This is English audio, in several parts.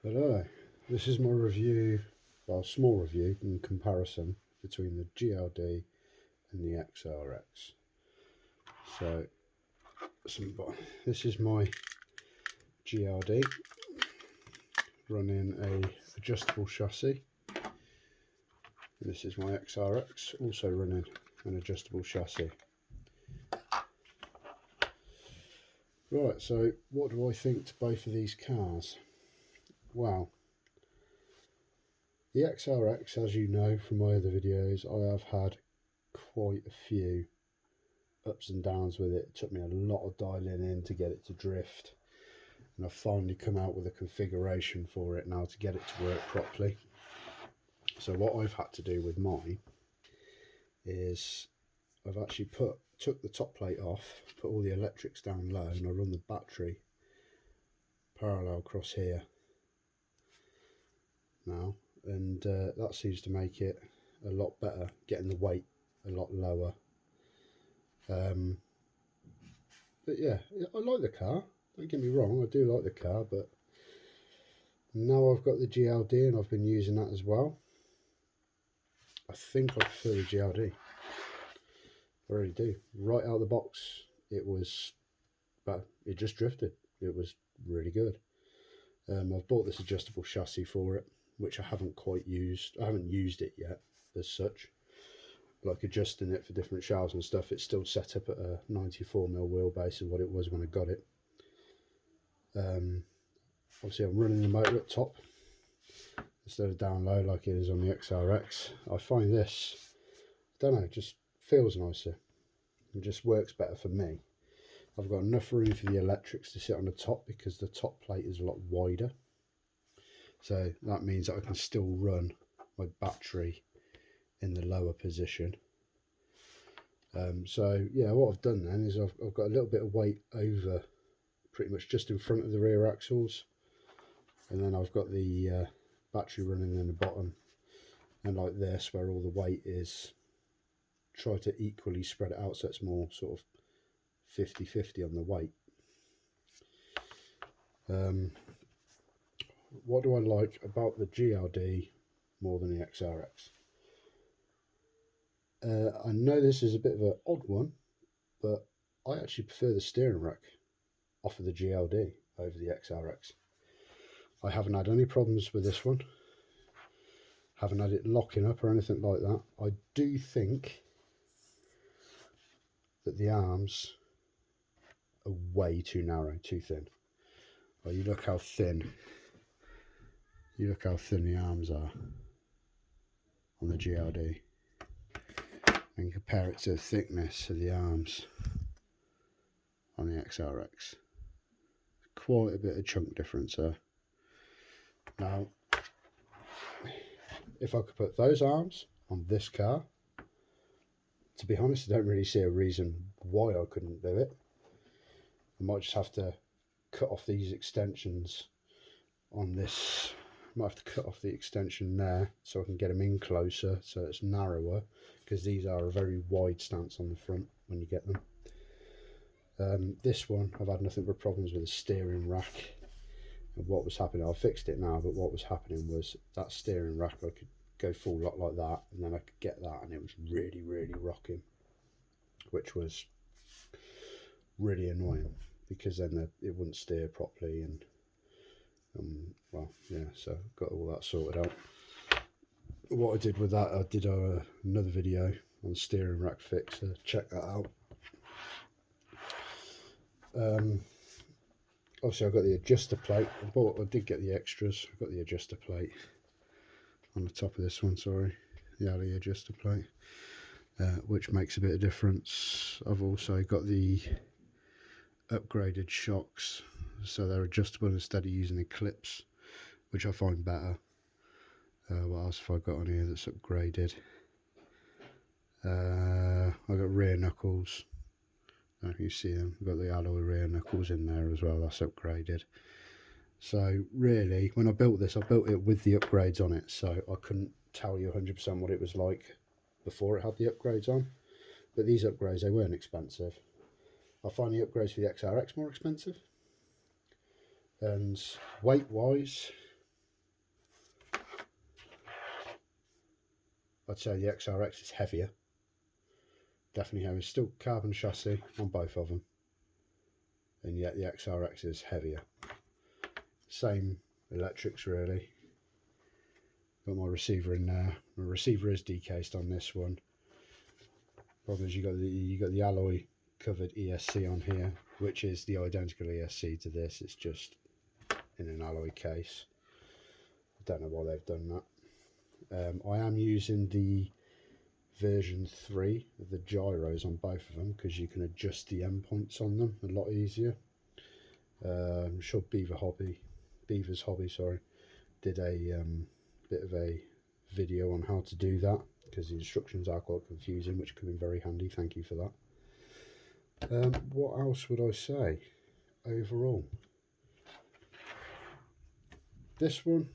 Hello, this is my review, well, small review in comparison between the GLD and the XRX. So, this is my GLD running a adjustable chassis. And this is my XRX also running an adjustable chassis. Right, so what do I think to both of these cars? Well, the XRX, as you know from my other videos, I have had quite a few ups and downs with it. It took me a lot of dialing in to get it to drift, and I've finally come out with a configuration for it now to get it to work properly. So what I've had to do with mine is I've actually took the top plate off, put all the electrics down low, and I run the battery parallel across here now, and that seems to make it a lot better, getting the weight a lot lower. But yeah, I like the car, don't get me wrong, I do like the car, but now I've got the GLD and I've been using that as well, I think I prefer the GLD. I really do. Right out of the box, it was, but it just drifted. It was really good. I've bought this adjustable chassis for it, which I haven't quite used. I haven't used it yet as such. Like adjusting it for different shafts and stuff, it's still set up at a 94mm wheelbase, is what it was when I got it. Obviously I'm running the motor at top instead of down low like it is on the XRX. I find this, I don't know, it just feels nicer. It just works better for me. I've got enough room for the electrics to sit on the top because the top plate is a lot wider. So that means that I can still run my battery in the lower position. So yeah, what I've done then is I've got a little bit of weight over pretty much just in front of the rear axles. And then I've got the battery running in the bottom. And like this, where all the weight is, try to equally spread it out so it's more sort of 50-50 on the weight. What do I like about the GLD more than the XRX? I know this is a bit of an odd one, but I actually prefer the steering rack off of the GLD over the XRX. I haven't had any problems with this one. Haven't had it locking up or anything like that. I do think that the arms are way too narrow, too thin. Oh, you look how thin the arms are on the GLD, and compare it to the thickness of the arms on the XRX. Quite a bit of chunk difference there. Now, if I could put those arms on this car, to be honest, I don't really see a reason why I couldn't do it. I might just have to cut off these extensions on this. I might have to cut off the extension there so I can get them in closer so it's narrower, because these are a very wide stance on the front when you get them. This one, I've had nothing but problems with the steering rack. And what was happening, I fixed it now, but what was happening was that steering rack, I could go full lock like that, and then I could get that, and it was really, really rocking, which was really annoying because then it wouldn't steer properly, and well, yeah, so got all that sorted out. What I did with that, I did another video on steering rack fix, so check that out. Obviously I've got the adjuster plate. I did get the extras. I've got the adjuster plate on the top of this one, sorry, the alley adjuster plate, which makes a bit of difference. I've also got the upgraded shocks, so they're adjustable instead of using the clips, which I find better. What else have I got on here that's upgraded? I've got rear knuckles. I don't know if you see them. I've got the alloy rear knuckles in there as well. That's upgraded. So really, when I built this, I built it with the upgrades on it, so I couldn't tell you 100% what it was like before it had the upgrades on. But these upgrades, they weren't expensive. I find the upgrades for the XRX more expensive. And weight-wise, I'd say the XRX is heavier. Definitely heavier. Still carbon chassis on both of them, and yet the XRX is heavier. Same electrics really. Got my receiver in there. My receiver is decased on this one. Problem is you got the alloy covered ESC on here, which is the identical ESC to this. It's just in an alloy case. I don't know why they've done that. I am using the version 3 of the gyros on both of them because you can adjust the endpoints on them a lot easier. I'm sure Beaver's Hobby, sorry, did a bit of a video on how to do that because the instructions are quite confusing, which could be very handy. Thank you for that. What else would I say overall? This one,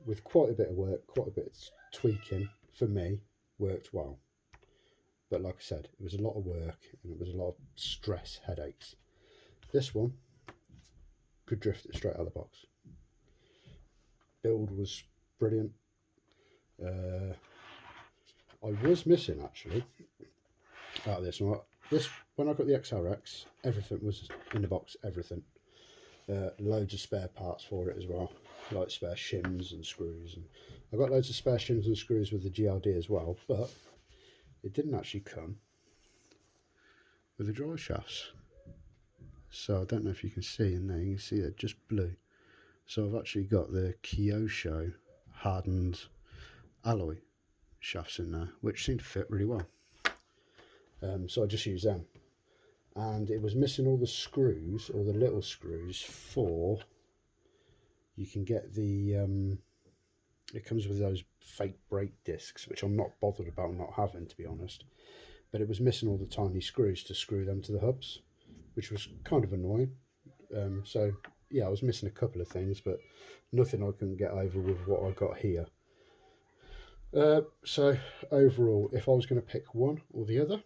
with quite a bit of work, quite a bit of tweaking for me, worked well. But like I said, it was a lot of work and it was a lot of stress, headaches. This one could drift it straight out of the box. Build was brilliant. I was missing actually out of this one. When I got the XRX, everything was in the box. Everything. Loads of spare parts for it as well, like spare shims and screws. And I got loads of spare shims and screws with the GLD as well, but it didn't actually come with the drive shafts. So I don't know if you can see in there. You can see they're just blue. So I've actually got the Kyosho hardened alloy shafts in there, which seem to fit really well. So I just use them. And it was missing all the screws, all the little screws for, you can get the, it comes with those fake brake discs, which I'm not bothered about not having, to be honest. But it was missing all the tiny screws to screw them to the hubs, which was kind of annoying. So yeah, I was missing a couple of things, but nothing I couldn't get over with what I got here. So overall, if I was going to pick one or the other,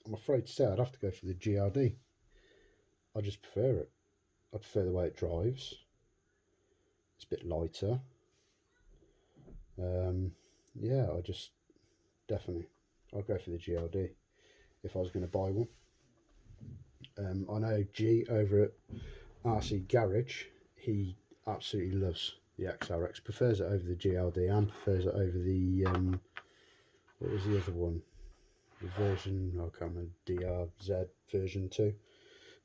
I'm afraid to say I'd have to go for the GRD. I just prefer it. I prefer the way it drives. It's a bit lighter. Yeah, I just definitely, I'd go for the GLD if I was going to buy one. I know G over at RC Garage, he absolutely loves the XRX, prefers it over the GLD and prefers it over the, what was the other one? The version, I can't remember, DRZ version 2,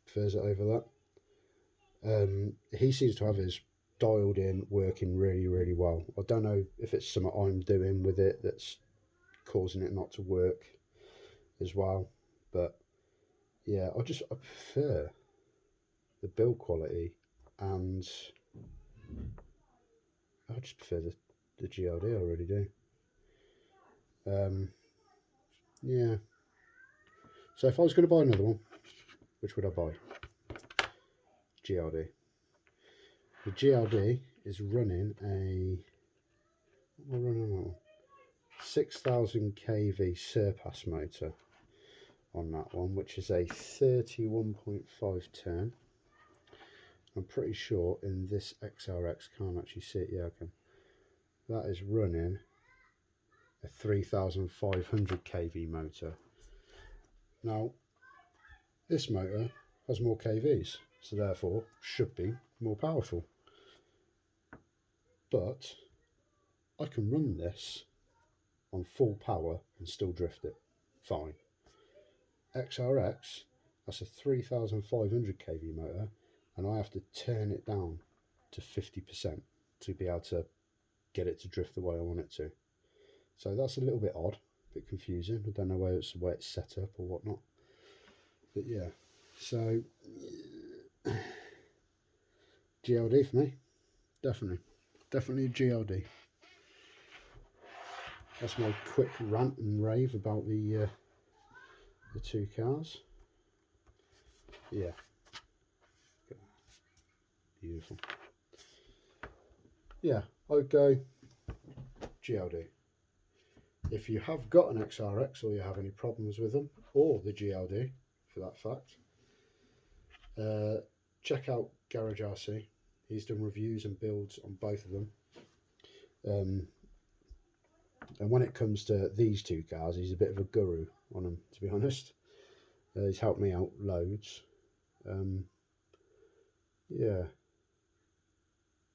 prefers it over that. He seems to have his dialed in, working really, really well. I don't know if it's something I'm doing with it that's causing it not to work as well, but yeah, I prefer the build quality, and I just prefer the GLD, I really do. Yeah, so if I was going to buy another one, which would I buy? GLD. The GLD is running a, what am I running on? 6,000 kV surpass motor on that one, which is a 31.5 turn. I'm pretty sure in this XRX, can't actually see it, yeah I can, that is running a 3,500 kV motor. Now this motor has more kVs, so therefore should be more powerful, but I can run this on full power and still drift it fine. XRX, that's a 3,500 kV motor, and I have to turn it down to 50% to be able to get it to drift the way I want it to. So that's a little bit odd, a bit confusing. I don't know whether it's the way it's set up or whatnot. But yeah, so GLD for me, definitely a GLD. That's my quick rant and rave about the two cars. Yeah, beautiful. Yeah, I'd go GLD. If you have got an XRX or you have any problems with them, or the GLD for that fact, check out Garage RC. He's done reviews and builds on both of them. And when it comes to these two cars, he's a bit of a guru on them, to be honest. He's helped me out loads. Yeah,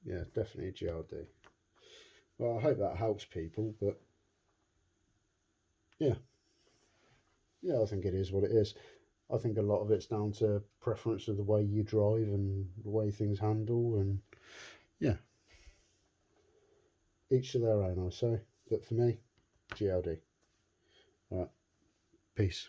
yeah, definitely a GLD. Well, I hope that helps people, but yeah, yeah, I think it is what it is. I think a lot of it's down to preference of the way you drive and the way things handle, and yeah, each to their own, I say. But for me, GLD. All right, peace.